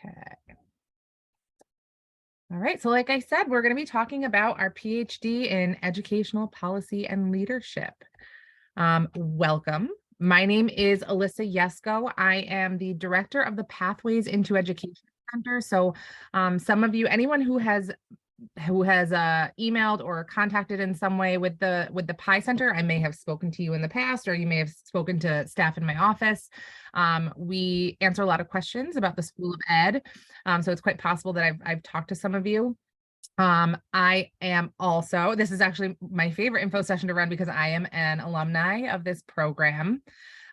Okay. All right. So like I said, we're going to be talking about our PhD in educational policy and leadership. Welcome. My name is Alyssa Yesko. I am the director of the Pathways into Education Center. So some of you, anyone who has emailed or contacted in some way with the PI Center, I may have spoken to you in the past, or you may have spoken to staff in my office. We answer a lot of questions about the School of Ed, so it's quite possible that I've talked to some of you. I am also, this is actually my favorite info session to run because I am an alumni of this program.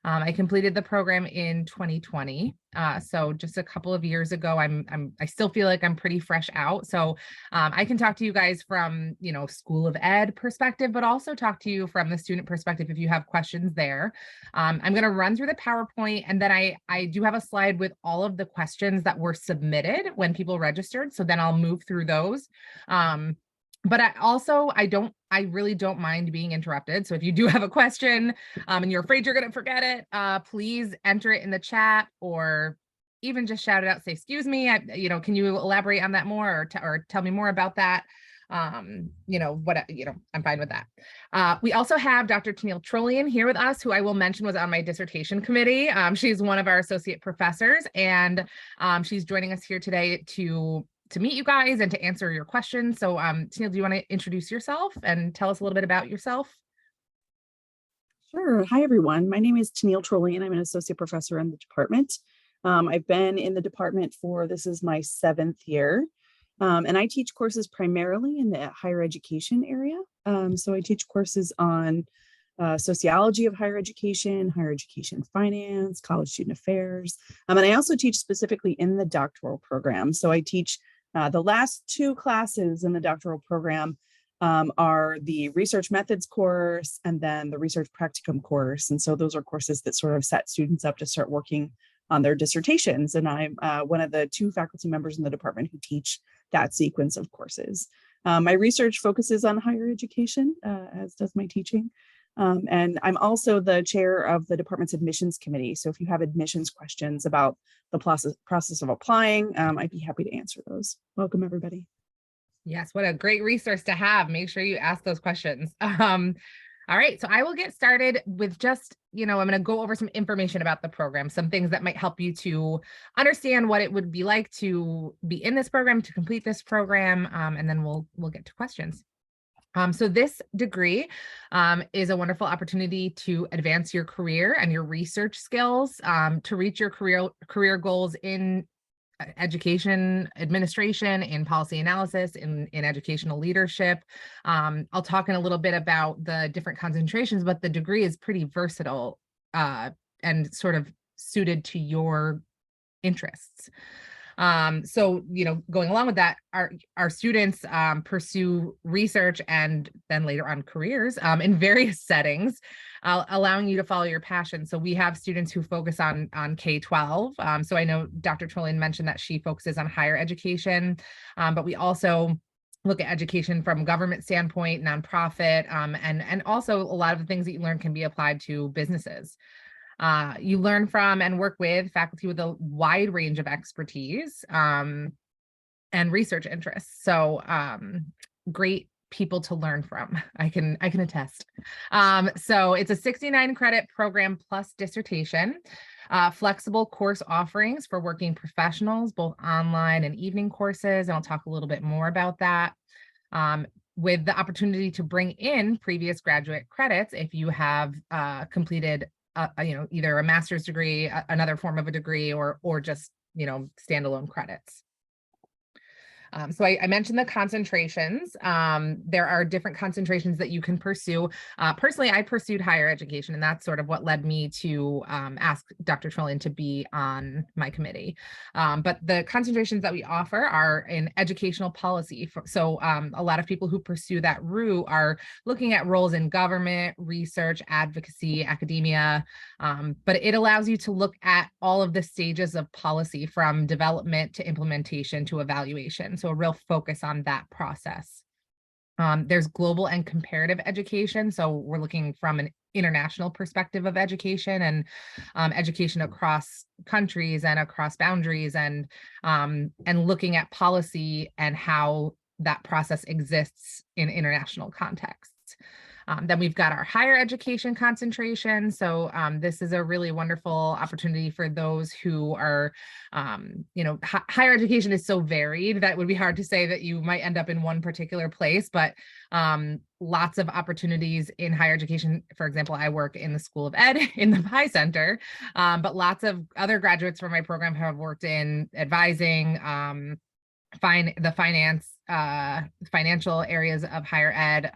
I completed the program in 2020. So just a couple of years ago. I still feel like I'm pretty fresh out. So I can talk to you guys from, School of Ed perspective, but also talk to you from the student perspective if you have questions there. I'm going to run through the PowerPoint, and then I do have a slide with all of the questions that were submitted when people registered. So then I'll move through those. But I really don't mind being interrupted. So if you do have a question and you're afraid you're going to forget it, please enter it in the chat, or even just shout it out, say, excuse me, can you elaborate on that more, or tell me more about that? I'm fine with that. We also have Dr. Tennille Trollian here with us, who I will mention was on my dissertation committee. She's one of our associate professors, and she's joining us here today to meet you guys and to answer your questions. So Tennille, do you want to introduce yourself and tell us a little bit about yourself? Sure. Hi, everyone. My name is Tennille Trollian. I'm an associate professor in the department. I've been in the department this is my 7th year. And I teach courses primarily in the higher education area. So I teach courses on sociology of higher education finance, college student affairs. And I also teach specifically in the doctoral program. So I teach the last 2 classes in the doctoral program are the research methods course and then the research practicum course. And so those are courses that sort of set students up to start working on their dissertations. And I'm one of the 2 faculty members in the department who teach that sequence of courses. My research focuses on higher education, as does my teaching. And I'm also the chair of the department's admissions committee. So if you have admissions questions about the process of applying, I'd be happy to answer those. Welcome, everybody. Yes, what a great resource to have. Make sure you ask those questions. All right, so I will get started with just, I'm going to go over some information about the program, some things that might help you to understand what it would be like to be in this program, to complete this program, and then we'll get to questions. So this degree is a wonderful opportunity to advance your career and your research skills, to reach your career goals in education administration, in policy analysis, in educational leadership. I'll talk in a little bit about the different concentrations, but the degree is pretty versatile and sort of suited to your interests. So, going along with that, our students pursue research and then later on careers in various settings, allowing you to follow your passion. So we have students who focus on K-12. So I know Dr. Trollian mentioned that she focuses on higher education, but we also look at education from a government standpoint, nonprofit, and also a lot of the things that you learn can be applied to businesses. You learn from and work with faculty with a wide range of expertise and research interests. So great people to learn from. I can attest. So it's a 69 credit program plus dissertation, flexible course offerings for working professionals, both online and evening courses. And I'll talk a little bit more about that. With the opportunity to bring in previous graduate credits if you have completed either a master's degree, another form of a degree, or just, standalone credits. So I mentioned the concentrations. There are different concentrations that you can pursue. Personally, I pursued higher education, and that's sort of what led me to ask Dr. Trollian to be on my committee. But the concentrations that we offer are in educational policy. So a lot of people who pursue that route are looking at roles in government, research, advocacy, academia, but it allows you to look at all of the stages of policy from development to implementation to evaluation. So a real focus on that process. There's global and comparative education. So we're looking from international perspective of education and education across countries and across boundaries, and looking at policy and how that process exists in international contexts. Then we've got our higher education concentration. So this is a really wonderful opportunity for those who are, higher education is so varied that it would be hard to say that you might end up in one particular place, but lots of opportunities in higher education. For example, I work in the School of Ed in the PI Center, but lots of other graduates from my program have worked in advising, financial areas of higher ed.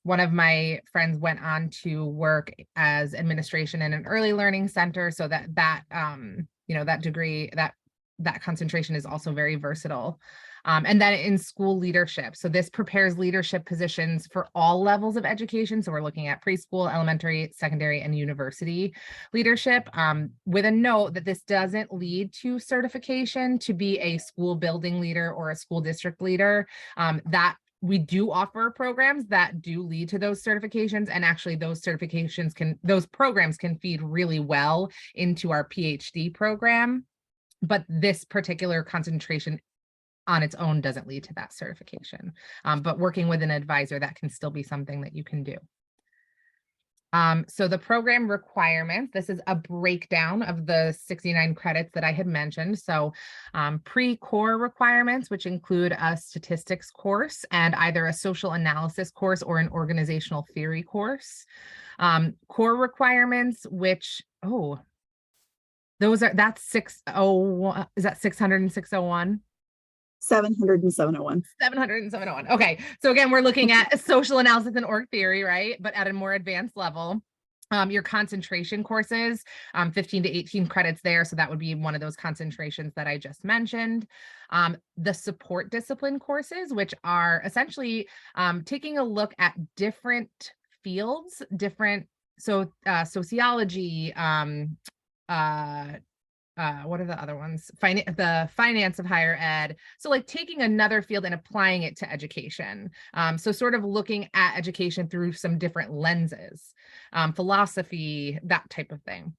One of my friends went on to work as administration in an early learning center, so that degree, that concentration is also very versatile. And then in school leadership, so this prepares leadership positions for all levels of education. So we're looking at preschool, elementary, secondary, and university leadership, with a note that this doesn't lead to certification to be a school building leader or a school district leader. That we do offer programs that do lead to those certifications, and actually those programs can feed really well into our PhD program, but this particular concentration on its own doesn't lead to that certification. But working with an advisor, that can still be something that you can do. So the program requirements, this is a breakdown of the 69 credits that I had mentioned. So pre-core requirements, which include a statistics course and either a social analysis course or an organizational theory course. Core requirements, which, that's 601, is that 600 and 601? 700 and 701. 700 and 701. Okay. So again, we're looking at social analysis and org theory, right? But at a more advanced level. Your concentration courses, 15 to 18 credits there. So that would be one of those concentrations that I just mentioned. The support discipline courses, which are essentially taking a look at different fields, sociology, what are the other ones? The finance of higher ed. So like taking another field and applying it to education. So sort of looking at education through some different lenses, philosophy, that type of thing.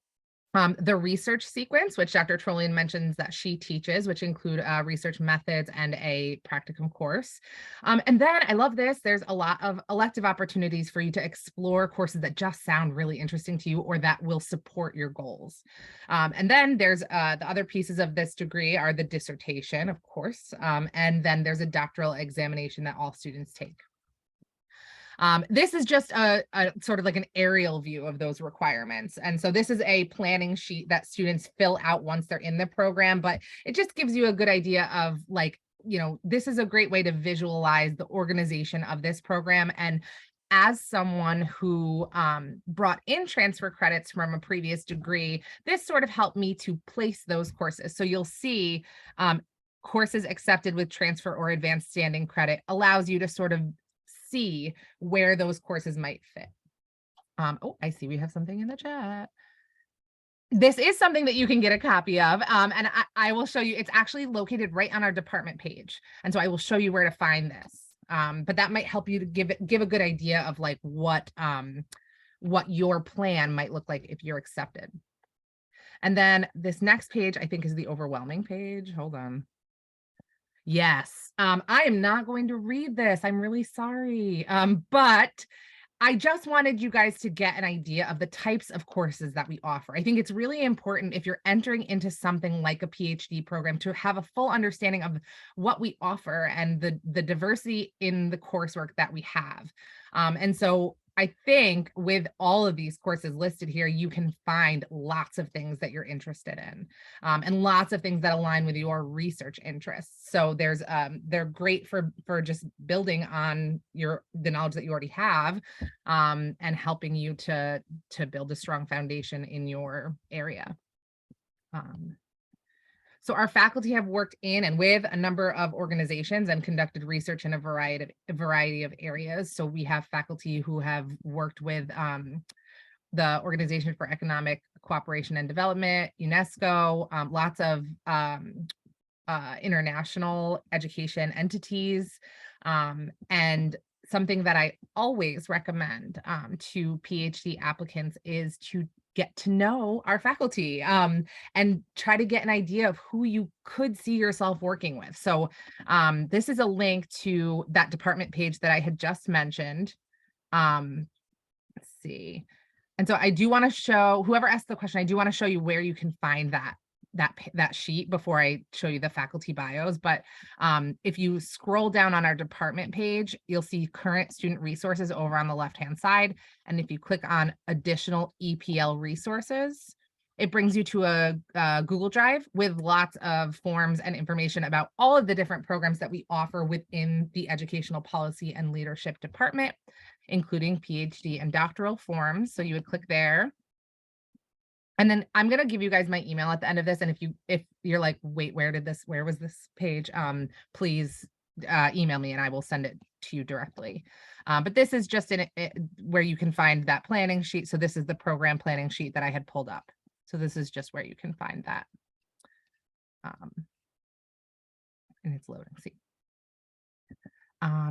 The research sequence, which Dr. Trollian mentions that she teaches, which include research methods and a practicum course. And then I love this, there's a lot of elective opportunities for you to explore courses that just sound really interesting to you or that will support your goals. And then there's the other pieces of this degree are the dissertation, of course, and then there's a doctoral examination that all students take. This is just a sort of like an aerial view of those requirements. And so this is a planning sheet that students fill out once they're in the program, but it just gives you a good idea of like, this is a great way to visualize the organization of this program. And as someone who brought in transfer credits from a previous degree, this sort of helped me to place those courses. So you'll see courses accepted with transfer or advanced standing credit allows you to sort of see where those courses might fit. I see we have something in the chat. This is something that you can get a copy of, and I will show you. It's actually located right on our department page, and so I will show you where to find this. But that might help you to give a good idea of like what your plan might look like if you're accepted. And then this next page, I think, is the overwhelming page. Hold on. Yes, I am not going to read this. I'm really sorry. But I just wanted you guys to get an idea of the types of courses that we offer. I think it's really important if you're entering into something like a PhD program to have a full understanding of what we offer and the diversity in the coursework that we have. And so I think with all of these courses listed here, you can find lots of things that you're interested in, and lots of things that align with your research interests. So they're great for just building on the knowledge that you already have, and helping you to build a strong foundation in your area. So our faculty have worked in and with a number of organizations and conducted research in a variety of areas. So we have faculty who have worked with the Organization for Economic Cooperation and Development, UNESCO, lots of international education entities, and something that I always recommend to PhD applicants is to get to know our faculty and try to get an idea of who you could see yourself working with. So this is a link to that department page that I had just mentioned. Let's see. And so I do want to show whoever asked the question, I do want to show you where you can find that sheet before I show you the faculty bios. But if you scroll down on our department page, you'll see current student resources over on the left-hand side. And if you click on additional EPL resources, it brings you to a Google Drive with lots of forms and information about all of the different programs that we offer within the Educational Policy and Leadership Department, including PhD and doctoral forms. So you would click there. And then I'm going to give you guys my email at the end of this. And if you're like, wait, where was this page? Please email me and I will send it to you directly. But this is just where you can find that planning sheet. So this is the program planning sheet that I had pulled up. So this is just where you can find that. And it's loading. See.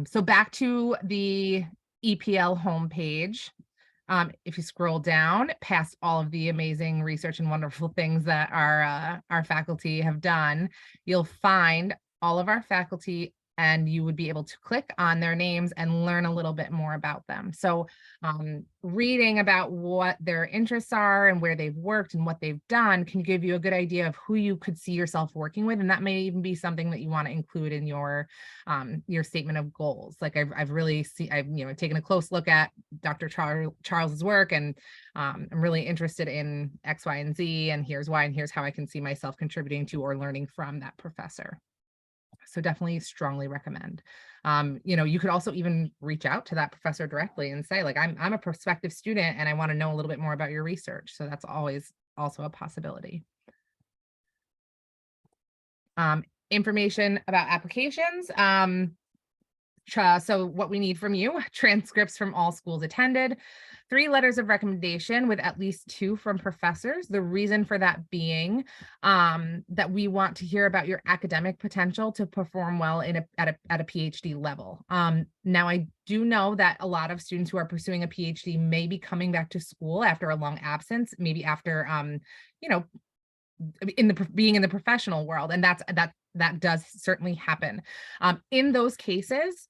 So back to the EPL homepage. If you scroll down past all of the amazing research and wonderful things that our faculty have done, you'll find all of our faculty and you would be able to click on their names and learn a little bit more about them. So reading about what their interests are and where they've worked and what they've done can give you a good idea of who you could see yourself working with. And that may even be something that you want to include in your statement of goals. Like I've taken a close look at Dr. Charles's work, and I'm really interested in X, Y, and Z, and here's why, and here's how I can see myself contributing to or learning from that professor. So definitely strongly recommend. You could also even reach out to that professor directly and say, like, I'm a prospective student and I want to know a little bit more about your research. So that's always also a possibility. Information about applications. So what we need from you: transcripts from all schools attended, 3 letters of recommendation with at least 2 from professors. The reason for that being that we want to hear about your academic potential to perform well at a PhD level. Now, I do know that a lot of students who are pursuing a PhD may be coming back to school after a long absence, maybe after being in the professional world, and that does certainly happen. In those cases,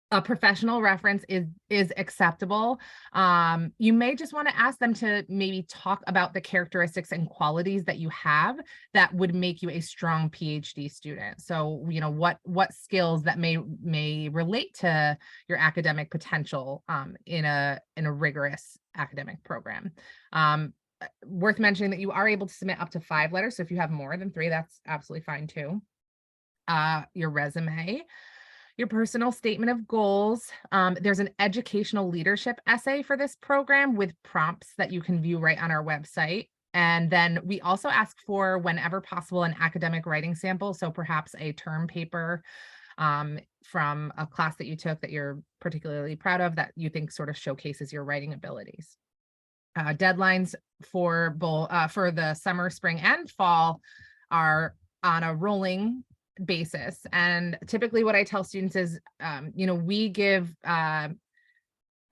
a professional reference is acceptable. You may just want to ask them to maybe talk about the characteristics and qualities that you have that would make you a strong PhD student. So, what skills that may relate to your academic potential in a rigorous academic program. Worth mentioning that you are able to submit up to 5 letters. So if you have more than 3, that's absolutely fine too. Your resume, your personal statement of goals. There's an educational leadership essay for this program with prompts that you can view right on our website. And then we also ask for, whenever possible, an academic writing sample. So perhaps a term paper from a class that you took that you're particularly proud of, that you think sort of showcases your writing abilities. Deadlines for both for the summer, spring, and fall are on a rolling basis. And typically what I tell students is, we give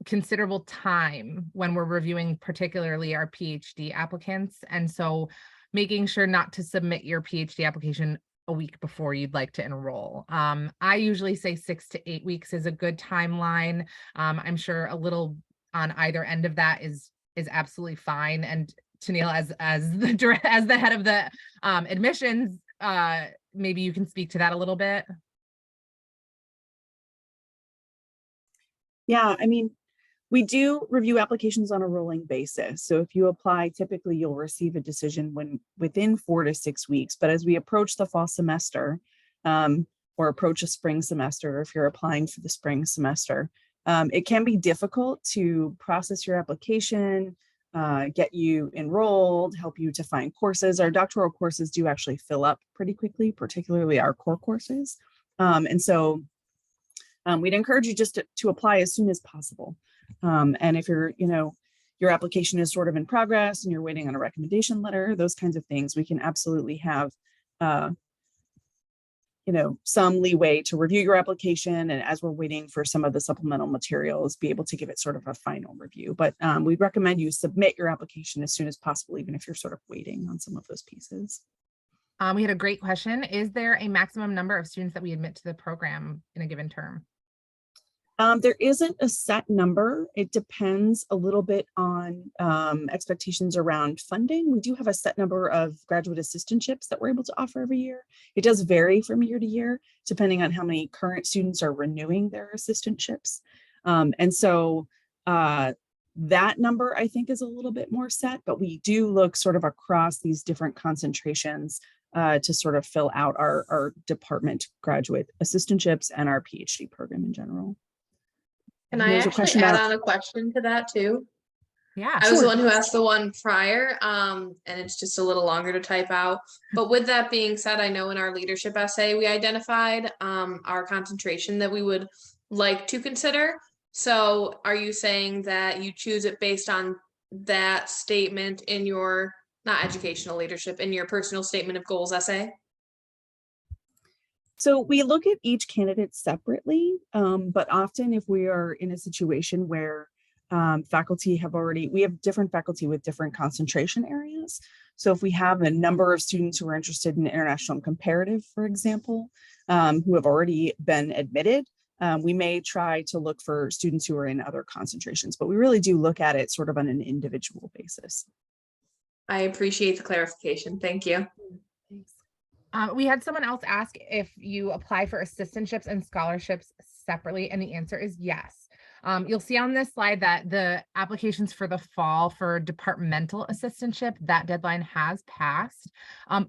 considerable time when we're reviewing particularly our PhD applicants. And so making sure not to submit your PhD application a week before you'd like to enroll. I usually say 6 to 8 weeks is a good timeline. I'm sure a little on either end of that is absolutely fine. And Tennille, as the head of the admissions, maybe you can speak to that a little bit. Yeah, we do review applications on a rolling basis. So if you apply, typically you'll receive a decision within 4 to 6 weeks. But as we approach the fall semester, or approach a spring semester, or if you're applying for the spring semester, it can be difficult to process your application, get you enrolled, help you to find courses. Our doctoral courses do actually fill up pretty quickly, particularly our core courses. And so we'd encourage you just to apply as soon as possible. And if your application is sort of in progress and you're waiting on a recommendation letter, those kinds of things, we can absolutely have some leeway to review your application. And as we're waiting for some of the supplemental materials, be able to give it sort of a final review. But we recommend you submit your application as soon as possible, even if you're sort of waiting on some of those pieces. We had a great question. Is there a maximum number of students that we admit to the program in a given term? There isn't a set number. It depends a little bit on expectations around funding. We do have a set number of graduate assistantships that we're able to offer every year. It does vary from year to year, depending on how many current students are renewing their assistantships. And so that number, I think, is a little bit more set, but we do look sort of across these different concentrations to sort of fill out our department graduate assistantships and our PhD program in general. Can I actually add on a question to that too? Yeah, I was the one who asked the one prior, and it's just a little longer to type out. But with that being said, I know in our leadership essay, we identified our concentration that we would like to consider. So are you saying that you choose it based on that statement in your, not educational leadership, in your personal statement of goals essay? So we look at each candidate separately, but often if we are in a situation where we have different faculty with different concentration areas. So if we have a number of students who are interested in international and comparative, for example, who have already been admitted, we may try to look for students who are in other concentrations, but we really do look at it sort of on an individual basis. I appreciate the clarification. Thank you. Thanks. We had someone else ask if you apply for assistantships and scholarships separately, and the answer is yes. You'll see on this slide that the applications for the fall for departmental assistantship, that deadline has passed,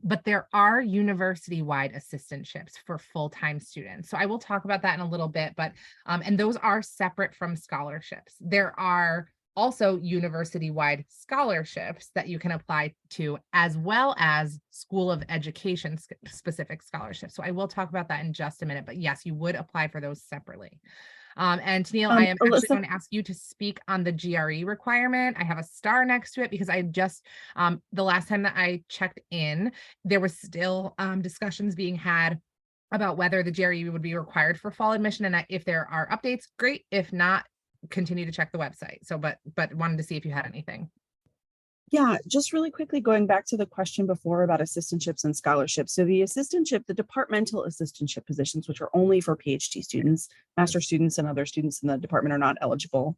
but there are university-wide assistantships for full-time students. So I will talk about that in a little bit, but and those are separate from scholarships. There are also university-wide scholarships that you can apply to, as well as School of Education specific scholarships. So I will talk about that in just a minute, but yes, you would apply for those separately. And Tennille, I am actually going to ask you to speak on the GRE requirement. I have a star next to it because I just, the last time that I checked in, there was still discussions being had about whether the GRE would be required for fall admission. And if there are updates, great. If not, continue to check the website. So, but wanted to see if you had anything. Yeah, just really quickly going back to the question before about assistantships and scholarships. So the assistantship, the departmental assistantship positions, which are only for PhD students, master students and other students in the department are not eligible.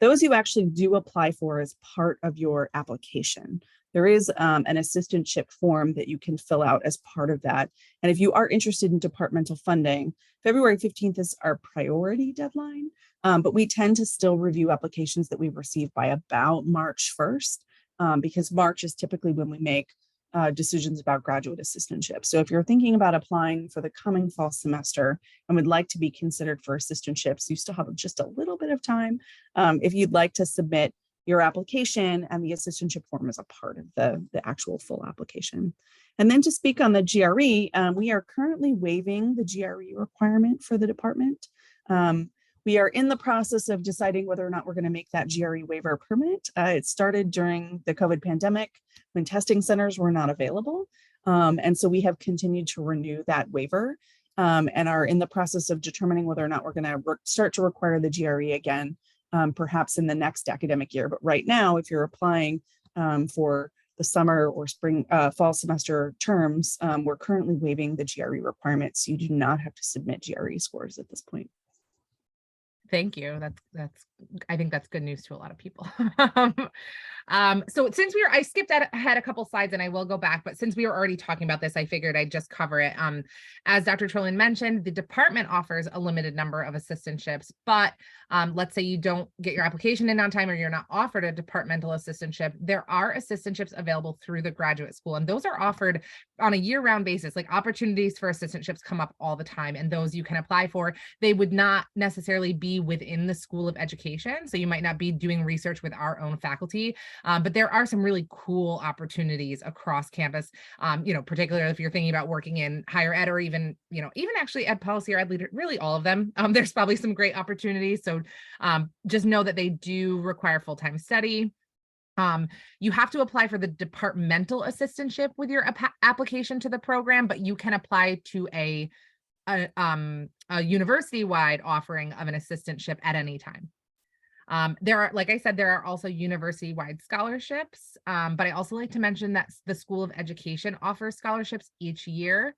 Those you actually do apply for as part of your application. There is an assistantship form that you can fill out as part of that. And if you are interested in departmental funding, February 15th is our priority deadline, but we tend to still review applications that we've received by about March 1st, because March is typically when we make decisions about graduate assistantship. So if you're thinking about applying for the coming fall semester and would like to be considered for assistantships, you still have just a little bit of time if you'd like to submit your application, and the assistantship form is a part of the actual full application. And then to speak on the GRE, we are currently waiving the GRE requirement for the department. We are in the process of deciding whether or not we're going to make that GRE waiver permanent. It started during the COVID pandemic when testing centers were not available. And so we have continued to renew that waiver and are in the process of determining whether or not we're going to start to require the GRE again, perhaps in the next academic year. But right now, if you're applying for the summer or spring, fall semester terms, we're currently waiving the GRE requirements. You do not have to submit GRE scores at this point. Thank you. I think that's good news to a lot of people. So since I skipped ahead a couple slides and I will go back, but since we were already talking about this, I figured I'd just cover it. As Dr. Trollian mentioned, the department offers a limited number of assistantships, but let's say you don't get your application in on time or you're not offered a departmental assistantship, there are assistantships available through the graduate school. And those are offered on a year-round basis. Like opportunities for assistantships come up all the time, and those you can apply for. They would not necessarily be within the School of Education. So you might not be doing research with our own faculty, but there are some really cool opportunities across campus, particularly if you're thinking about working in higher ed or even actually ed policy or ed leader, really all of them. There's probably some great opportunities. So just know that they do require full-time study. You have to apply for the departmental assistantship with your application to the program, but you can apply to a university-wide offering of an assistantship at any time. There are, like I said, there are also university-wide scholarships, but I also like to mention that the School of Education offers scholarships each year.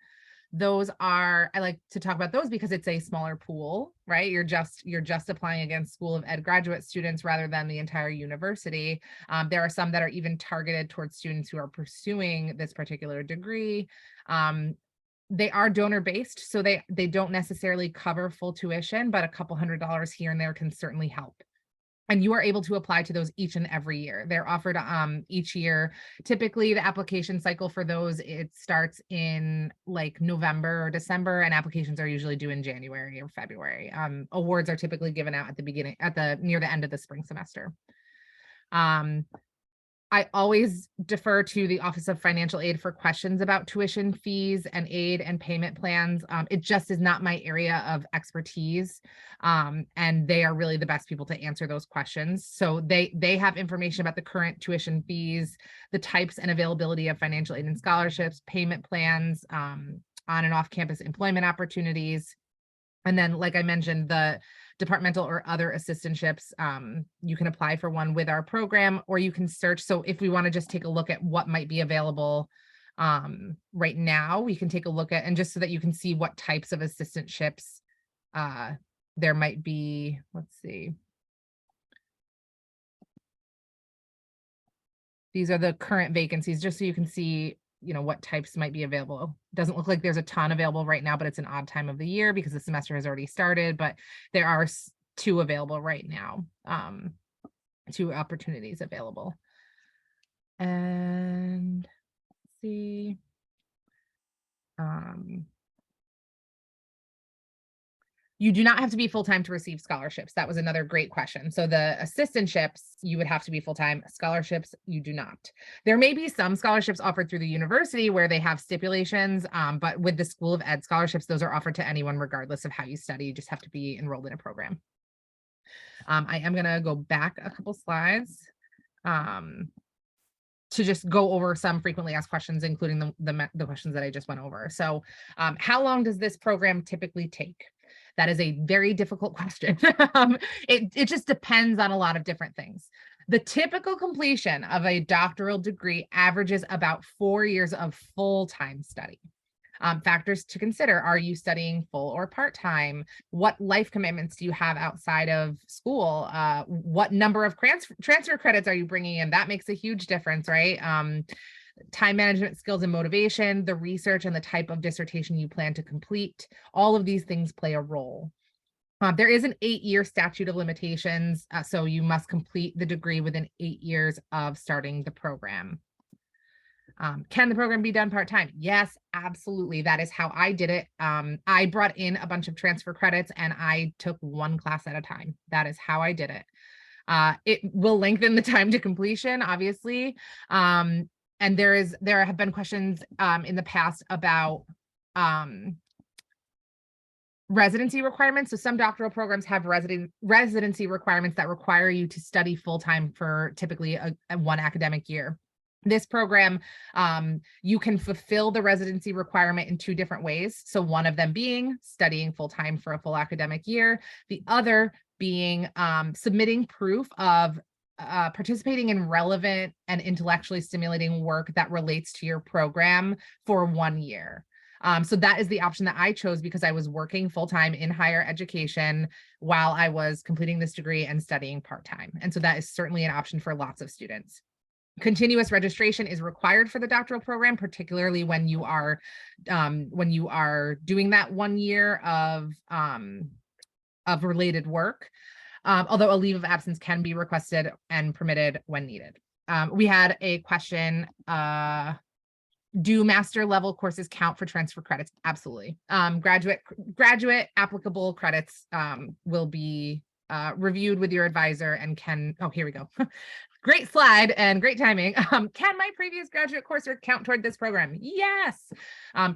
Those are, I like to talk about those because it's a smaller pool, right? You're just applying against School of Ed graduate students rather than the entire university. There are some that are even targeted towards students who are pursuing this particular degree. They are donor-based, so they don't necessarily cover full tuition, but a couple $100s here and there can certainly help. And you are able to apply to those each and every year. They're offered each year. Typically, the application cycle for those, it starts in like November or December, and applications are usually due in January or February. Awards are typically given out at the beginning, near the end of the spring semester. I always defer to the Office of Financial Aid for questions about tuition fees and aid and payment plans. It just is not my area of expertise, and they are really the best people to answer those questions. So they have information about the current tuition fees, the types and availability of financial aid and scholarships, payment plans, on and off campus employment opportunities. And then, like I mentioned, the departmental or other assistantships, you can apply for one with our program, or you can search. So if we want to just take a look at what might be available right now, we can take a look at, and just so that you can see what types of assistantships there might be. Let's see. These are the current vacancies, just so you can see, you know, what types might be available. Doesn't look like there's a ton available right now, but it's an odd time of the year because the semester has already started, but there are 2 available right now, 2 opportunities available. And let's see. You do not have to be full-time to receive scholarships. That was another great question. So the assistantships, you would have to be full-time. Scholarships, you do not. There may be some scholarships offered through the university where they have stipulations, but with the School of Ed scholarships, those are offered to anyone regardless of how you study. You just have to be enrolled in a program. I am gonna go back a couple slides to just go over some frequently asked questions, including the questions that I just went over. So how long does this program typically take? That is a very difficult question. It just depends on a lot of different things. The typical completion of a doctoral degree averages about 4 years of full-time study. Factors to consider: are you studying full or part-time? What life commitments do you have outside of school? What number of transfer credits are you bringing in? That makes a huge difference, right? Time management skills and motivation, the research and the type of dissertation you plan to complete. All of these things play a role. There is an 8-year statute of limitations, so you must complete the degree within 8 years of starting the program. Can the program be done part-time? Yes, absolutely. That is how I did it. I brought in a bunch of transfer credits and I took 1 class at a time. That is how I did it. It will lengthen the time to completion, obviously. And there have been questions in the past about residency requirements. So some doctoral programs have residency requirements that require you to study full-time for typically a 1 academic year. This program, you can fulfill the residency requirement in 2 different ways. So one of them being studying full-time for a full academic year, the other being submitting proof of participating in relevant and intellectually stimulating work that relates to your program for 1 year. So that is the option that I chose because I was working full-time in higher education while I was completing this degree and studying part-time. And so that is certainly an option for lots of students. Continuous registration is required for the doctoral program, particularly when you are doing that 1 year of related work. Although a leave of absence can be requested and permitted when needed. We had a question, do master level courses count for transfer credits? Absolutely. Graduate applicable credits will be reviewed with your advisor and can, oh, here we go. Great slide and great timing. Can my previous graduate coursework count toward this program? Yes.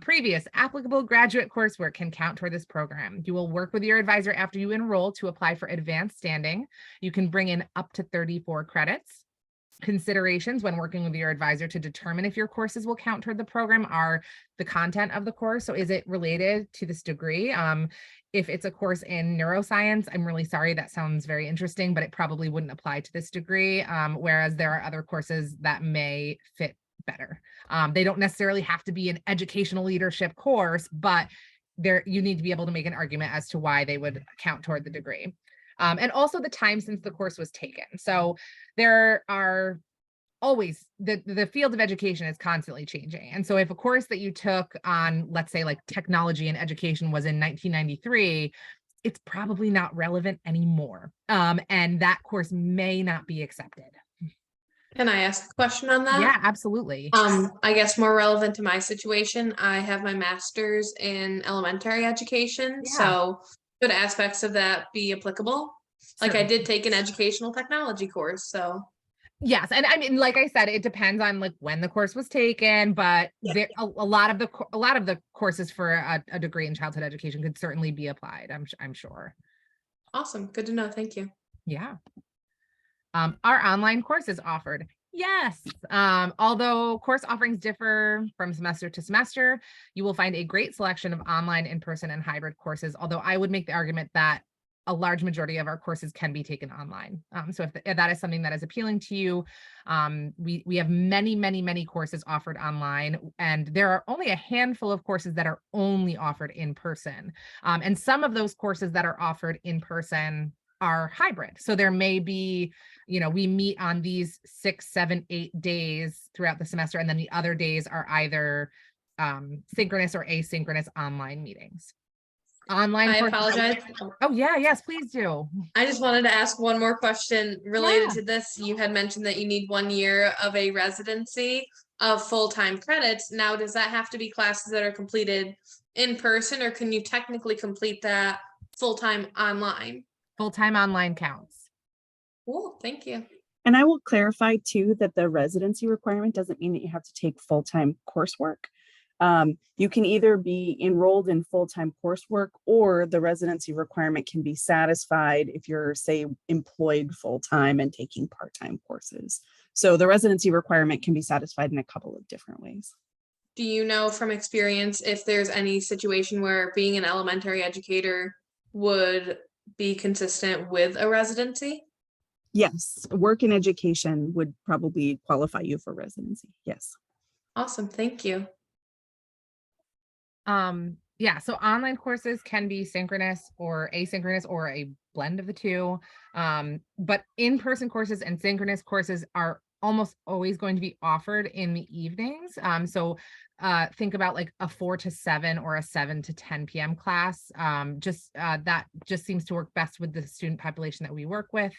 Previous applicable graduate coursework can count toward this program. You will work with your advisor after you enroll to apply for advanced standing. You can bring in up to 34 credits. considerations when working with your advisor to determine if your courses will count toward the program are the content of the course. So is it related to this degree? If it's a course in neuroscience, I'm really sorry, that sounds very interesting, but it probably wouldn't apply to this degree. Whereas there are other courses that may fit better. They don't necessarily have to be an educational leadership course, but you need to be able to make an argument as to why they would count toward the degree. And also the time since the course was taken. So there are always, the field of education is constantly changing. And so if a course that you took on, let's say like technology and education was in 1993, it's probably not relevant anymore. And that course may not be accepted. Can I ask a question on that? Yeah, absolutely. I guess more relevant to my situation, I have my master's in elementary education. Yeah. So could aspects of that be applicable? Like I Certainly. did take an educational technology course, so. Yes, and I mean, like I said, it depends on like when the course was taken, but there a lot of the courses for a degree in childhood education could certainly be applied. I'm sure. Awesome, good to know. Thank you. Yeah. Are online courses offered? Yes. Although course offerings differ from semester to semester, you will find a great selection of online, in-person, and hybrid courses. Although I would make the argument that a large majority of our courses can be taken online. So if that is something that is appealing to you, we have many courses offered online, and there are only a handful of courses that are only offered in person. And some of those courses that are offered in person are hybrid. So there may be, we meet on these 6, 7, 8 days throughout the semester, and then the other days are either synchronous or asynchronous online meetings. Online. I apologize. Oh yeah, yes, please do. I just wanted to ask one more question related to this. You had mentioned that you need 1 year of a residency of full-time credits. Now, does that have to be classes that are completed in person, or can you technically complete that full-time online? Full-time online counts. Cool, thank you. And I will clarify too that the residency requirement doesn't mean that you have to take full-time coursework. You can either be enrolled in full-time coursework, or the residency requirement can be satisfied if you're, say, employed full-time and taking part-time courses. So the residency requirement can be satisfied in a couple of different ways. Do you know from experience if there's any situation where being an elementary educator would be consistent with a residency? Yes, work in education would probably qualify you for residency. Yes. Awesome, thank you. Yeah, so online courses can be synchronous or asynchronous or a blend of the two. But in-person courses and synchronous courses are almost always going to be offered in the evenings. So think about like a 4 to 7 or a 7 to 10 p.m. class. That just seems to work best with the student population that we work with.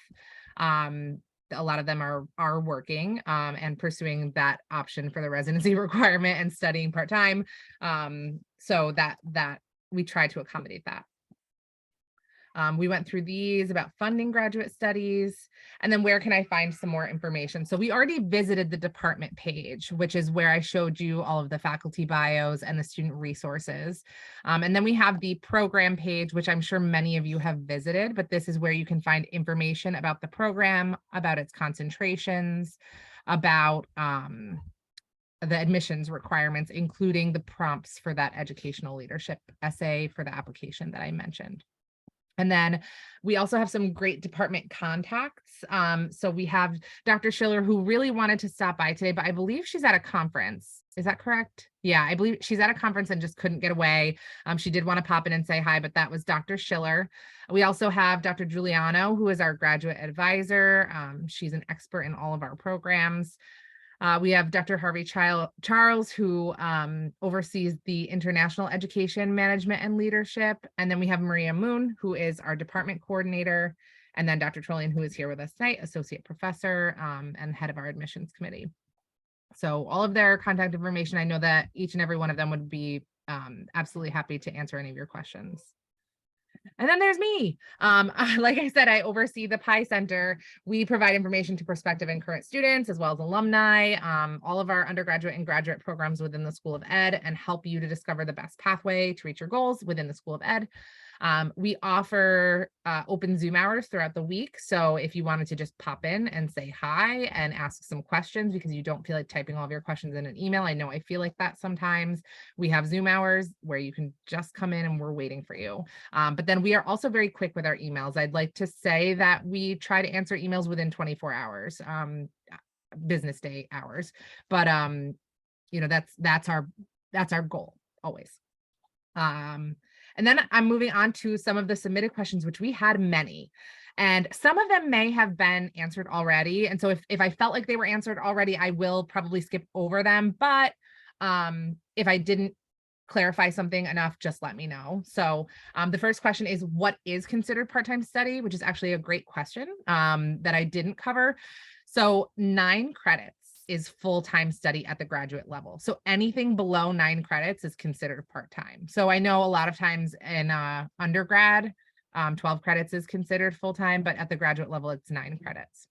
A lot of them are working and pursuing that option for the residency requirement and studying part-time. So that we try to accommodate that. We went through these about funding graduate studies, and then where can I find some more information? So we already visited the department page, which is where I showed you all of the faculty bios and the student resources. And then we have the program page, which I'm sure many of you have visited, but this is where you can find information about the program, about its concentrations, about the admissions requirements, including the prompts for that educational leadership essay for the application that I mentioned. And then we also have some great department contacts. So we have Dr. Schiller, who really wanted to stop by today, but I believe she's at a conference. Is that correct? Yeah, I believe she's at a conference and just couldn't get away. She did want to pop in and say hi, but that was Dr. Schiller. We also have Dr. Giuliano, who is our graduate advisor. She's an expert in all of our programs. We have Dr. Harvey Charles, who oversees the international education management and leadership. And then we have Maria Moon, who is our department coordinator. And then Dr. Trollian, who is here with us tonight, associate professor and head of our admissions committee. So all of their contact information, I know that each and every one of them would be absolutely happy to answer any of your questions. And then there's me. Like I said, I oversee the PI Center. We provide information to prospective and current students, as well as alumni, all of our undergraduate and graduate programs within the School of Ed, and help you to discover the best pathway to reach your goals within the School of Ed. We offer open Zoom hours throughout the week. So if you wanted to just pop in and say hi and ask some questions because you don't feel like typing all of your questions in an email, I know I feel like that sometimes. We have Zoom hours where you can just come in and we're waiting for you. But then we are also very quick with our emails. I'd like to say that we try to answer emails within 24 hours, business day hours. But that's our goal always. And then I'm moving on to some of the submitted questions, which we had many. And some of them may have been answered already. And so if I felt like they were answered already, I will probably skip over them. But if I didn't clarify something enough, just let me know. So the first question is, what is considered part-time study? Which is actually a great question that I didn't cover. So 9 credits is full-time study at the graduate level. So anything below 9 credits is considered part-time. So I know a lot of times in undergrad, 12 credits is considered full-time, but at the graduate level, it's 9 credits.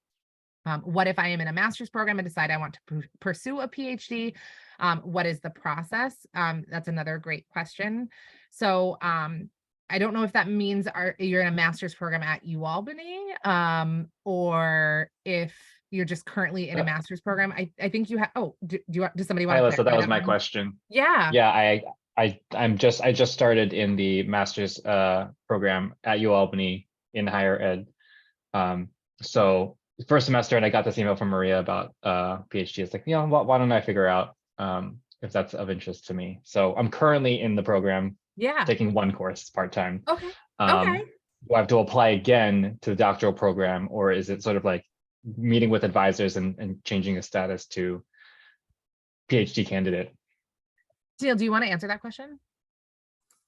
What if I am in a master's program and decide I want to pursue a PhD? What is the process? That's another great question. So I don't know if that means you're in a master's program at UAlbany, or if you're just currently in a master's program. I think you have, does somebody want Hi, to Alyssa, that clarify was my one? question. Yeah. Yeah, I just started in the master's program at UAlbany in higher ed. So first semester, and I got this email from Maria about PhD. It's like, why don't I figure out if that's of interest to me? So I'm currently in the program, Yeah. taking one course part-time. Okay. Do I have to apply again to the doctoral program, or is it sort of like meeting with advisors and changing a status to PhD candidate? Teal, do you want to answer that question?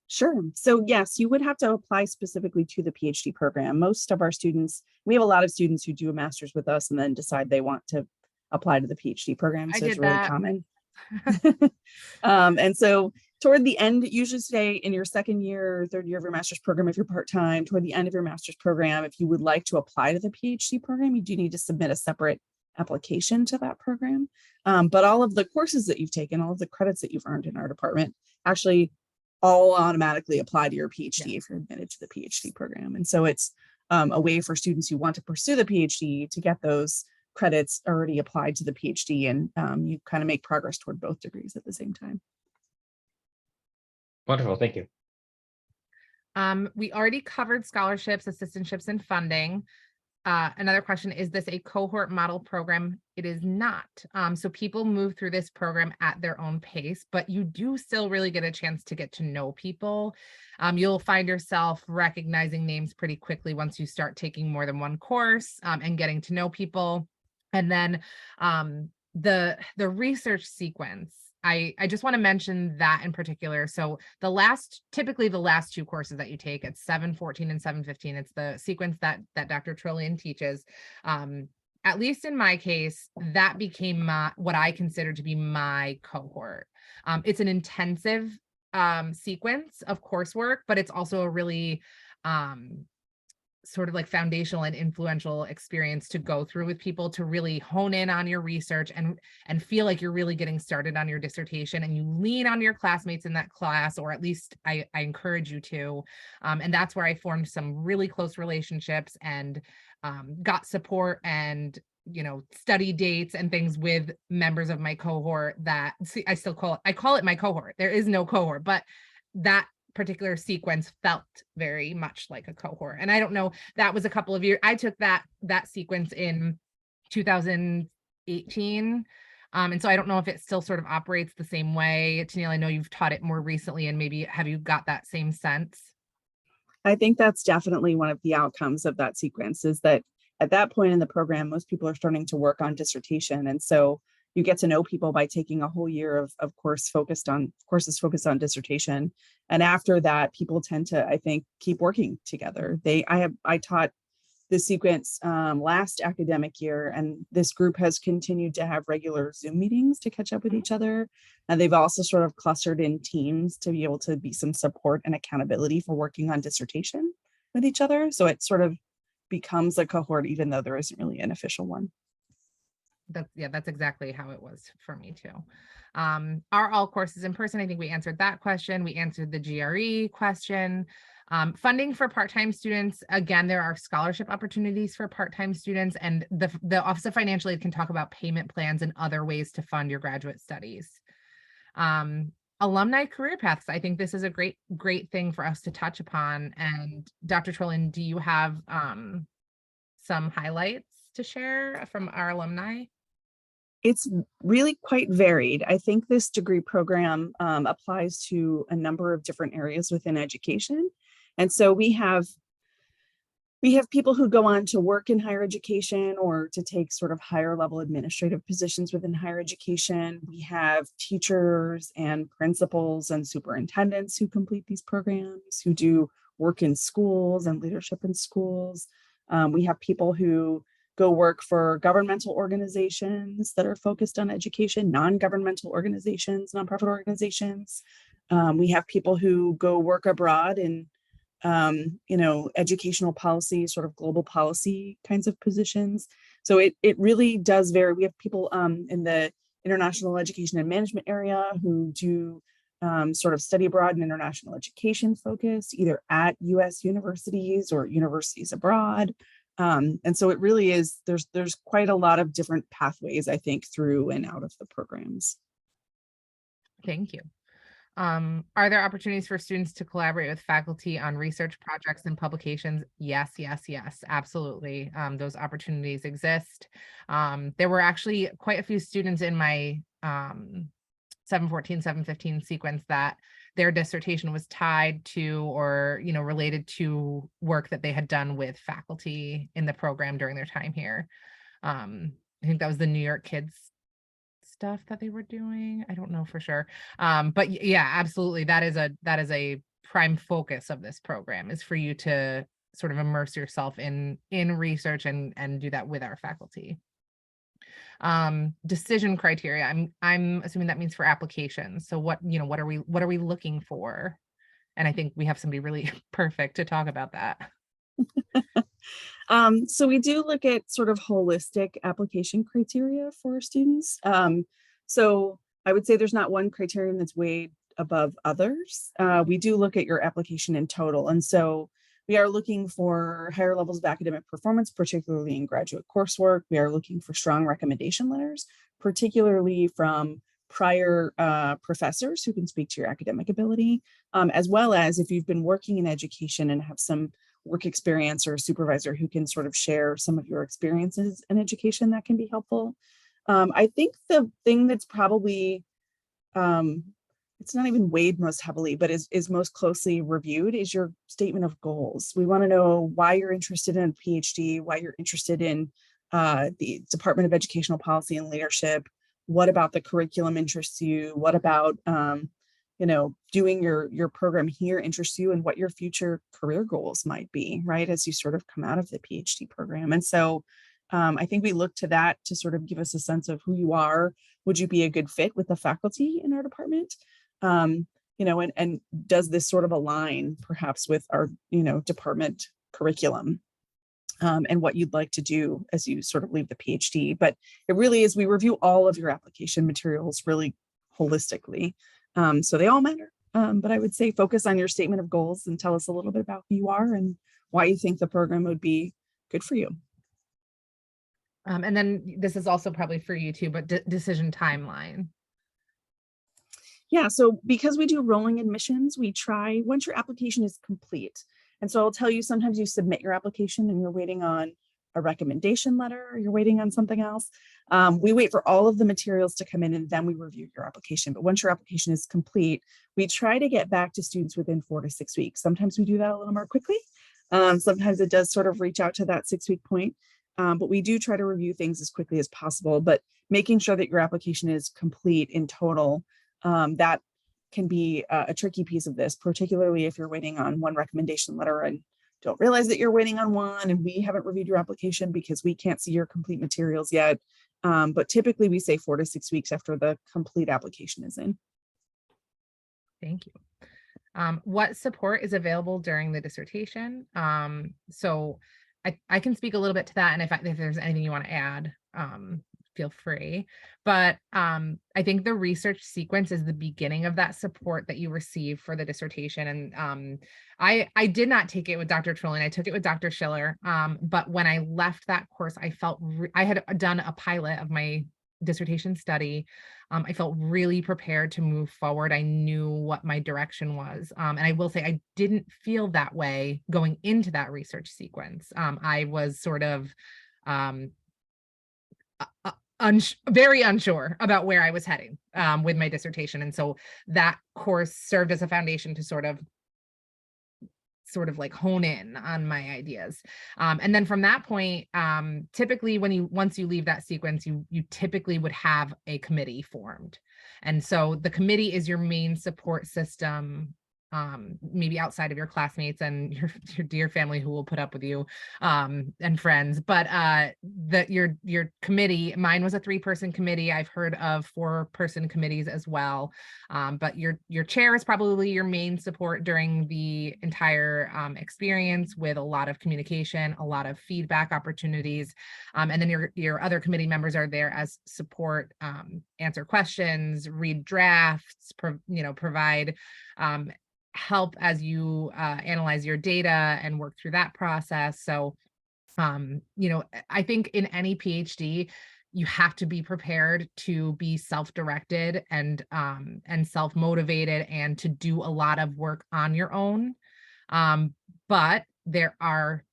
Sure. So yes, you would have to apply specifically to the PhD program. Most of our students, we have a lot of students who do a master's with us and then decide they want to apply to the PhD program. So it's really common. And so toward the end, usually say in your second year or third year of your master's program, if you're part-time, toward the end of your master's program, if you would like to apply to the PhD program, you do need to submit a separate application to that program. But all of the courses that you've taken, all of the credits that you've earned in our department actually all automatically apply to your PhD if you're admitted to the PhD program. And so it's a way for students who want to pursue the PhD to get those credits already applied to the PhD, and you kind of make progress toward both degrees at the same time. Wonderful, thank you. We already covered scholarships, assistantships, and funding. Another question, is this a cohort model program? It is not. So people move through this program at their own pace, but you do still really get a chance to get to know people. You'll find yourself recognizing names pretty quickly once you start taking more than one course and getting to know people. And then the research sequence, I just want to mention that in particular. So typically the last 2 courses that you take, it's 714 and 715. It's the sequence that Dr. Trillian teaches. At least in my case, that became what I consider to be my cohort. It's an intensive sequence of coursework, but it's also a really sort of like foundational and influential experience to go through with people, to really hone in on your research and feel like you're really getting started on your dissertation, and you lean on your classmates in that class, or at least I encourage you to. And that's where I formed some really close relationships and got support and study dates and things with members of my cohort that I call it my cohort. There is no cohort, but that particular sequence felt very much like a cohort. And I don't know, that was a couple of years. I took that sequence in 2018. And so I don't know if it still sort of operates the same way. Tennille, I know you've taught it more recently, and maybe have you got that same sense? I think that's definitely one of the outcomes of that sequence, is that at that point in the program, most people are starting to work on dissertation. And so you get to know people by taking a whole year of courses focused on dissertation. And after that, people tend to, I think, keep working together. I taught the sequence last academic year, and this group has continued to have regular Zoom meetings to catch up with each other. And they've also sort of clustered in teams to be able to be some support and accountability for working on dissertation with each other. So it sort of becomes a cohort, even though there isn't really an official one. That's exactly how it was for me too. Are all courses in person? I think we answered that question. We answered the GRE question. Funding for part-time students, again, there are scholarship opportunities for part-time students, and the Office of Financial Aid can talk about payment plans and other ways to fund your graduate studies. Alumni career paths, I think this is a great thing for us to touch upon. And Dr. Trolin, do you have some highlights to share from our alumni? It's really quite varied. I think this degree program applies to a number of different areas within education. And so we have people who go on to work in higher education or to take sort of higher level administrative positions within higher education. We have teachers and principals and superintendents who complete these programs, who do work in schools and leadership in schools. We have people who go work for governmental organizations that are focused on education, non-governmental organizations, nonprofit organizations. We have people who go work abroad in educational policy, sort of global policy kinds of positions. So it really does vary. We have people in the international education and management area who do sort of study abroad and international education focus, either at US universities or universities abroad. And so it really is, there's quite a lot of different pathways, I think, through and out of the programs. Thank you. Are there opportunities for students to collaborate with faculty on research projects and publications? Yes, absolutely. Those opportunities exist. There were actually quite a few students in my 714, 715 sequence that their dissertation was tied to or, related to work that they had done with faculty in the program during their time here. I think that was the New York Kids stuff that they were doing. I don't know for sure. But yeah, absolutely. That is a prime focus of this program, is for you to sort of immerse yourself in research and do that with our faculty. Decision criteria. I'm assuming that means for applications. So what are we looking for? And I think we have somebody really perfect to talk about that. So we do look at sort of holistic application criteria for students. So I would say there's not one criterion that's weighed above others. We do look at your application in total. And so we are looking for higher levels of academic performance, particularly in graduate coursework. We are looking for strong recommendation letters, particularly from prior professors who can speak to your academic ability, as well as if you've been working in education and have some work experience or a supervisor who can sort of share some of your experiences in education, that can be helpful. I think the thing that's probably, it's not even weighed most heavily, but is most closely reviewed is your statement of goals. We want to know why you're interested in a PhD, why you're interested in the Department of Educational Policy and Leadership. What about the curriculum interests you? What about doing your program here interests you, and what your future career goals might be, right, as you sort of come out of the PhD program. And so I think we look to that to sort of give us a sense of who you are. Would you be a good fit with the faculty in our department? And does this sort of align perhaps with our, department curriculum and what you'd like to do as you sort of leave the PhD? But it really is, we review all of your application materials really holistically. So they all matter. But I would say focus on your statement of goals and tell us a little bit about who you are and why you think the program would be good for you. And then this is also probably for you too, but decision timeline. Yeah, so because we do rolling admissions, we try once your application is complete. And so I'll tell you, sometimes you submit your application and you're waiting on a recommendation letter, or you're waiting on something else. We wait for all of the materials to come in and then we review your application. But once your application is complete, we try to get back to students within 4 to 6 weeks. Sometimes we do that a little more quickly. Sometimes it does sort of reach out to that 6-week point. But we do try to review things as quickly as possible, but making sure that your application is complete in total, that can be a tricky piece of this, particularly if you're waiting on one recommendation letter and don't realize that you're waiting on one, and we haven't reviewed your application because we can't see your complete materials yet. But typically we say 4 to 6 weeks after the complete application is in. Thank you. What support is available during the dissertation? So I can speak a little bit to that, and if there's anything you want to add, feel free. But I think the research sequence is the beginning of that support that you receive for the dissertation. And I did not take it with Dr. Trolling. I took it with Dr. Schiller. But when I left that course, I felt I had done a pilot of my dissertation study. I felt really prepared to move forward. I knew what my direction was. And I will say I didn't feel that way going into that research sequence. I was sort of very unsure about where I was heading with my dissertation. And so that course served as a foundation to sort of like hone in on my ideas. And then from that point, typically once you leave that sequence, you typically would have a committee formed. And so the committee is your main support system, maybe outside of your classmates and your dear family who will put up with you, and friends. But your committee, mine was a 3-person committee. I've heard of 4-person committees as well. But your chair is probably your main support during the entire experience, with a lot of communication, a lot of feedback opportunities. And then your other committee members are there as support, answer questions, read drafts, provide help as you analyze your data and work through that process. So, I think in any PhD, you have to be prepared to be self-directed and self-motivated, and to do a lot of work on your own. But there are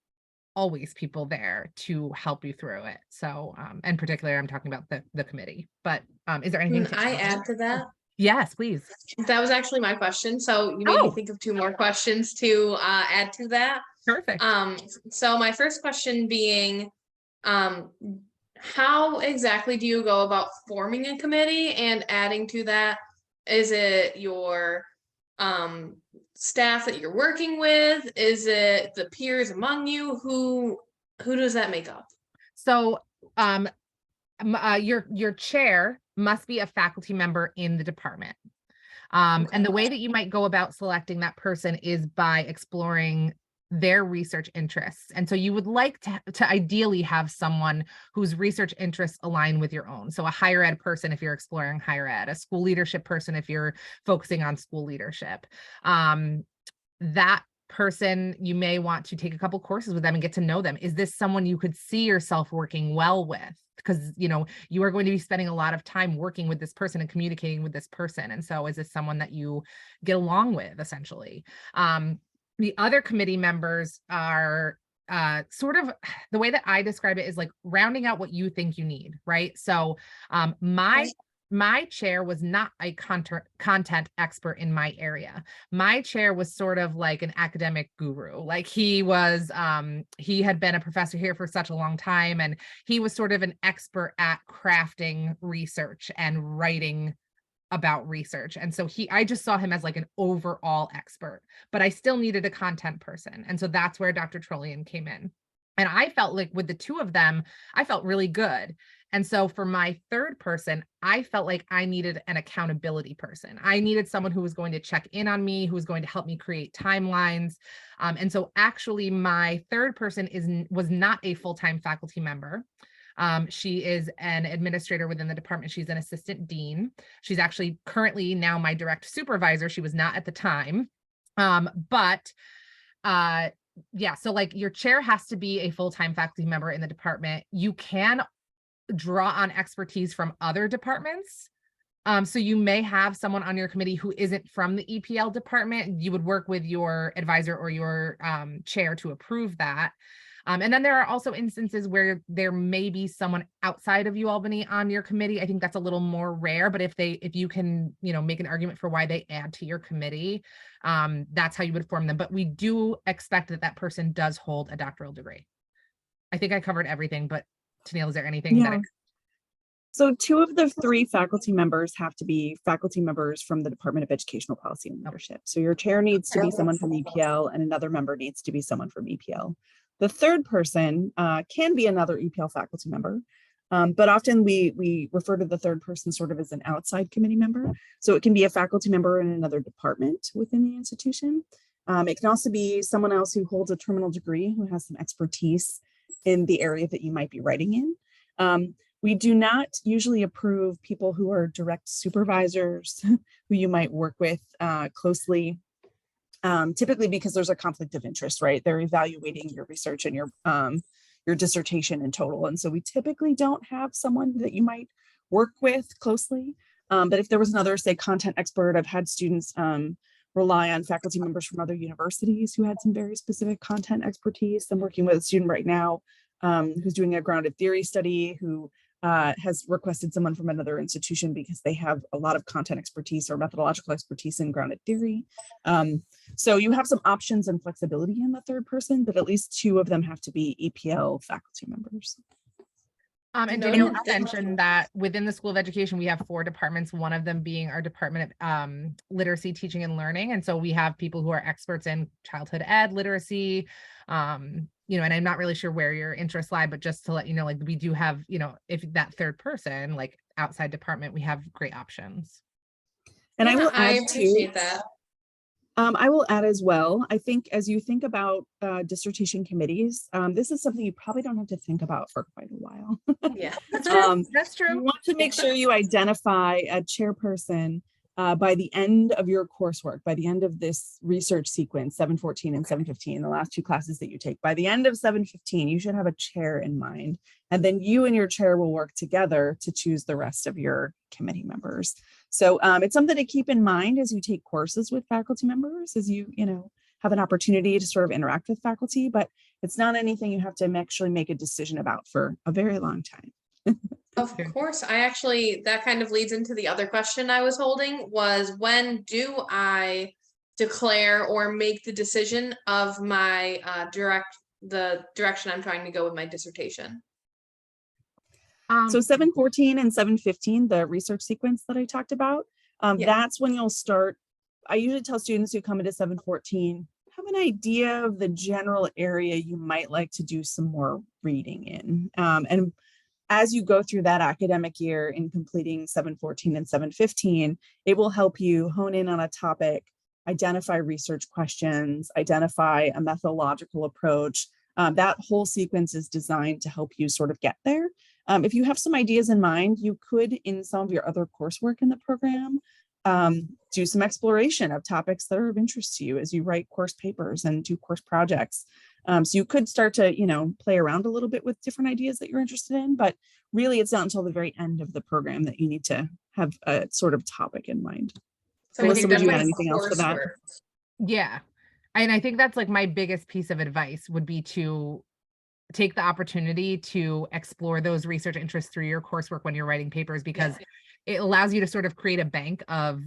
always people there to help you through it. So, and particularly I'm talking about the committee. But is there anything Can I add to that? Yes, please. That was actually my question. So you made me think of 2 more questions to add to that. Perfect. So my first question being, how exactly do you go about forming a committee and adding to that? Is it your staff that you're working with? Is it the peers among you? Who does that make up? So your chair must be a faculty member in the department. And the way that you might go about selecting that person is by exploring their research interests. And so you would like to ideally have someone whose research interests align with your own. So a higher ed person if you're exploring higher ed, a school leadership person if you're focusing on school leadership. That person, you may want to take a couple courses with them and get to know them. Is this someone you could see yourself working well with? Because you are going to be spending a lot of time working with this person and communicating with this person. And so is this someone that you get along with, essentially? The other committee members are sort of, the way that I describe it is like rounding out what you think you need, right? So my chair was not a content expert in my area. My chair was sort of like an academic guru. Like he had been a professor here for such a long time, and he was sort of an expert at crafting research and writing about research. And so I just saw him as like an overall expert, but I still needed a content person. And so that's where Dr. Trollian came in. And I felt like with the 2 of them, I felt really good. And so for my 3rd person, I felt like I needed an accountability person. I needed someone who was going to check in on me, who was going to help me create timelines. And so actually my 3rd person was not a full-time faculty member. She is an administrator within the department. She's an assistant dean. She's actually currently now my direct supervisor. She was not at the time. Yeah, so like your chair has to be a full-time faculty member in the department. You can draw on expertise from other departments. So you may have someone on your committee who isn't from the EPL department. You would work with your advisor or your chair to approve that. And then there are also instances where there may be someone outside of UAlbany on your committee. I think that's a little more rare, but if you can, make an argument for why they add to your committee, that's how you would form them. But we do expect that person does hold a doctoral degree. I think I covered everything, but Tennille, is there anything that So 2 of the 3 faculty members have to be faculty members from the Department of Educational Policy and Leadership. So your chair needs to be someone from EPL, and another member needs to be someone from EPL. The 3rd person can be another EPL faculty member, but often we refer to the 3rd person sort of as an outside committee member. So it can be a faculty member in another department within the institution. It can also be someone else who holds a terminal degree, who has some expertise in the area that you might be writing in. We do not usually approve people who are direct supervisors who you might work with closely, typically because there's a conflict of interest, right? They're evaluating your research and your dissertation in total. And so we typically don't have someone that you might work with closely. But if there was another, say, content expert, I've had students rely on faculty members from other universities who had some very specific content expertise. I'm working with a student right now who's doing a grounded theory study who has requested someone from another institution because they have a lot of content expertise or methodological expertise in grounded theory. So you have some options and flexibility in the third person, but at least two of them have to be EPL faculty members. And Danielle mentioned that within the School of Education, we have 4 departments, one of them being our Department of Literacy, Teaching and Learning. And so we have people who are experts in childhood ed, literacy, you know, and I'm not really sure where your interests lie, but just to let you know, like we do have, you know, if that third person, like outside department, we have great options. And yeah, I will I add appreciate too, that. I will add as well, I think as you think about dissertation committees, this is something you probably don't have to think about for quite a while. Yeah. That's true. That's You true. want to make sure you identify a chairperson by the end of your coursework, by the end of this research sequence, 714 and 715, the last 2 classes that you take. By the end of 715, you should have a chair in mind. And then you and your chair will work together to choose the rest of your committee members. So it's something to keep in mind as you take courses with faculty members, as you know, have an opportunity to sort of interact with faculty, but it's not anything you have to actually make a decision about for a very long time. Of course, that kind of leads into the other question I was holding was when do I declare or make the decision of my the direction I'm trying to go with my dissertation? So 714 and 715, the research sequence that I talked about, Yeah. that's when you'll start. I usually tell students who come into 714, have an idea of the general area you might like to do some more reading in. And as you go through that academic year in completing 714 and 715, it will help you hone in on a topic, identify research questions, identify a methodological approach. That whole sequence is designed to help you sort of get there. If you have some ideas in mind, you could, in some of your other coursework in the program, do some exploration of topics that are of interest to you as you write course papers and do course projects. So you could start to, play around a little bit with different ideas that you're interested in, but really it's not until the very end of the program that you need to have a sort of topic in mind. So Melissa, would you add anything else to that? Yeah. And I think that's like my biggest piece of advice would be to take the opportunity to explore those research interests through your coursework when you're writing papers, because it allows you to sort of create a bank of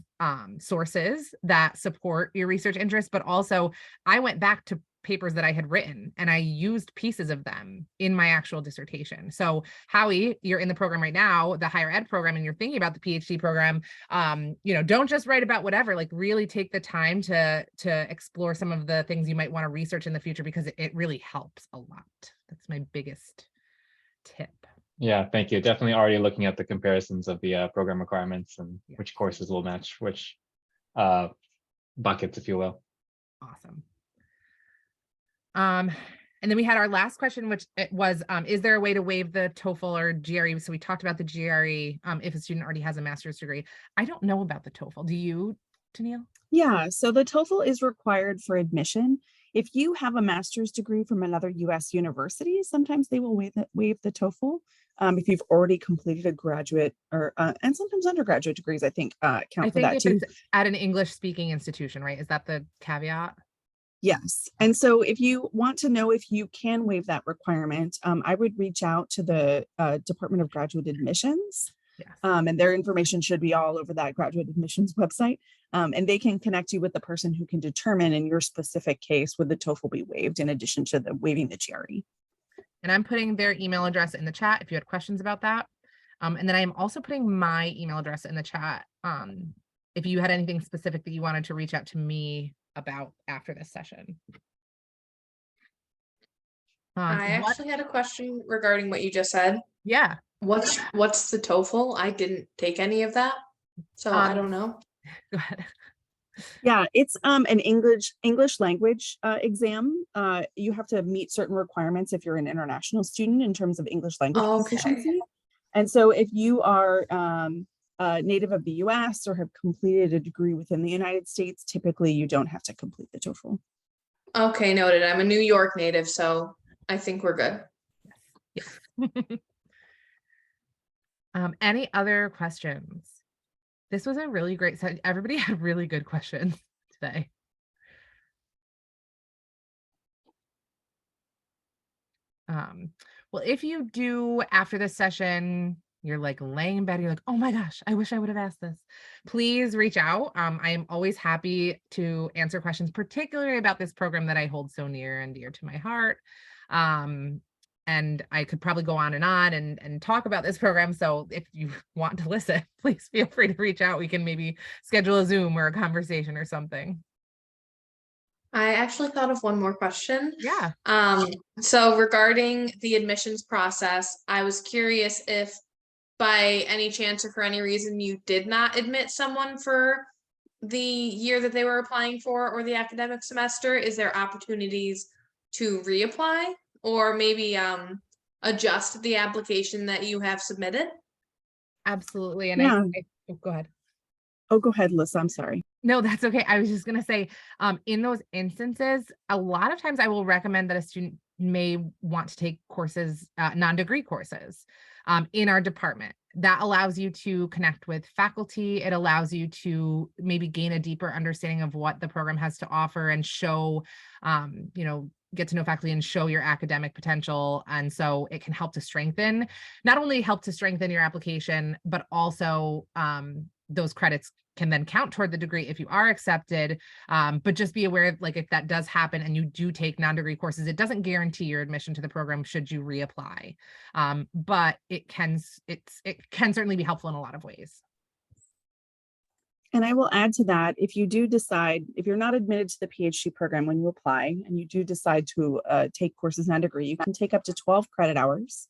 sources that support your research interests. But also I went back to papers that I had written and I used pieces of them in my actual dissertation. So Howie, you're in the program right now, the higher ed program, and you're thinking about the PhD program. Don't just write about whatever, like really take the time to explore some of the things you might want to research in the future, because it really helps a lot. That's my biggest tip. Yeah, thank you. Definitely already looking at the comparisons of the program requirements and which courses will match which buckets, if you will. Awesome. And then we had our last question, which was, is there a way to waive the TOEFL or GRE? So we talked about the GRE if a student already has a master's degree. I don't know about the TOEFL. Do you, Danielle? Yeah, so the TOEFL is required for admission. If you have a master's degree from another US university, sometimes they will waive the TOEFL. If you've already completed a graduate or and sometimes undergraduate degrees, I think count for that if too. It's at an English speaking institution, right? Is that the caveat? Yes. And so if you want to know if you can waive that requirement, I would reach out to the Department of Graduate Admissions. Yes. And their information should be all over that graduate admissions website. And they can connect you with the person who can determine in your specific case would the TOEFL be waived in addition to the waiving the GRE. And I'm putting their email address in the chat if you had questions about that. And then I'm also putting my email address in the chat if you had anything specific that you wanted to reach out to me about after this session. I actually had a question regarding what you just said. Yeah. What's the TOEFL? I didn't take any of that, so I don't know. Go ahead. Yeah, it's an English language exam. You have to meet certain requirements if you're an international student in terms of English language proficiency. And so if you are a native of the US or have completed a degree within the United States, typically you don't have to complete the TOEFL. Okay, noted. I'm a New York native, so I think we're good. Yes. Any other questions? This was a really great set. Everybody had really good questions today. Well, if you do after this session, you're like laying in bed, you're like, oh my gosh, I wish I would have asked this. Please reach out. I am always happy to answer questions, particularly about this program that I hold so near and dear to my heart. And I could probably go on and talk about this program. So if you want to listen, please feel free to reach out. We can maybe schedule a Zoom or a conversation or something. I actually thought of one more question. Yeah. So regarding the admissions process, I was curious if by any chance or for any reason you did not admit someone for the year that they were applying for or the academic semester, is there opportunities to reapply or maybe adjust the application that you have submitted? Absolutely. And Yeah. oh, go ahead. Oh, go ahead, Liz. I'm sorry. No, that's okay. I was just going to say, in those instances, a lot of times I will recommend that a student may want to take courses, non-degree courses, in our department. That allows you to connect with faculty. It allows you to maybe gain a deeper understanding of what the program has to offer and show, get to know faculty and show your academic potential. And so it can help to strengthen, not only help to strengthen your application, but also those credits can then count toward the degree if you are accepted. But just be aware of, like, if that does happen and you do take non-degree courses, it doesn't guarantee your admission to the program should you reapply. But it can certainly be helpful in a lot of ways. And I will add to that, if you do decide, if you're not admitted to the PhD program when you apply and you do decide to take courses non-degree, you can take up to 12 credit hours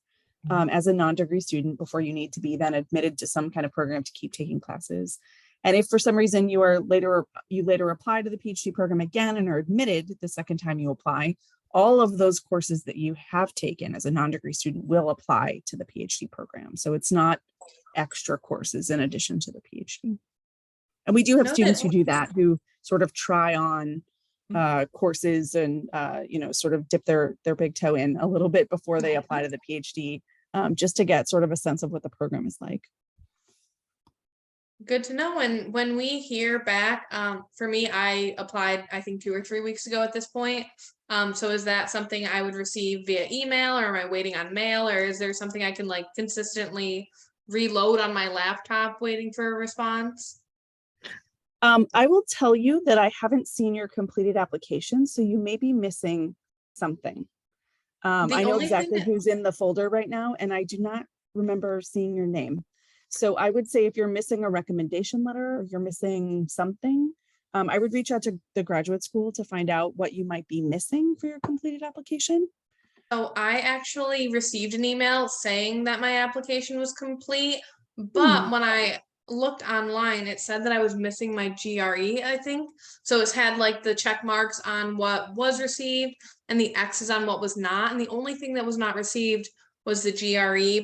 as a non-degree student before you need to be then admitted to some kind of program to keep taking classes. And if for some reason you later apply to the PhD program again and are admitted the second time you apply, all of those courses that you have taken as a non-degree student will apply to the PhD program. So it's not extra courses in addition to the PhD. And we do have students who do that, who sort of try on courses and, sort of dip their big toe in a little bit before they apply to the PhD, just to get sort of a sense of what the program is like. Good to know. And when we hear back, for me, I applied, I think 2 or 3 weeks ago at this point. So is that something I would receive via email, or am I waiting on mail, or is there something I can like consistently reload on my laptop waiting for a response? I will tell you that I haven't seen your completed application, so you may be missing something. I know exactly who's in the folder right now, and I do not remember seeing your name. So I would say if you're missing a recommendation letter or you're missing something, I would reach out to the graduate school to find out what you might be missing for your completed application. So I actually received an email saying that my application was complete, but when I looked online, it said that I was missing my GRE, I think. So it's had like the check marks on what was received and the X's on what was not. And the only thing that was not received was the GRE.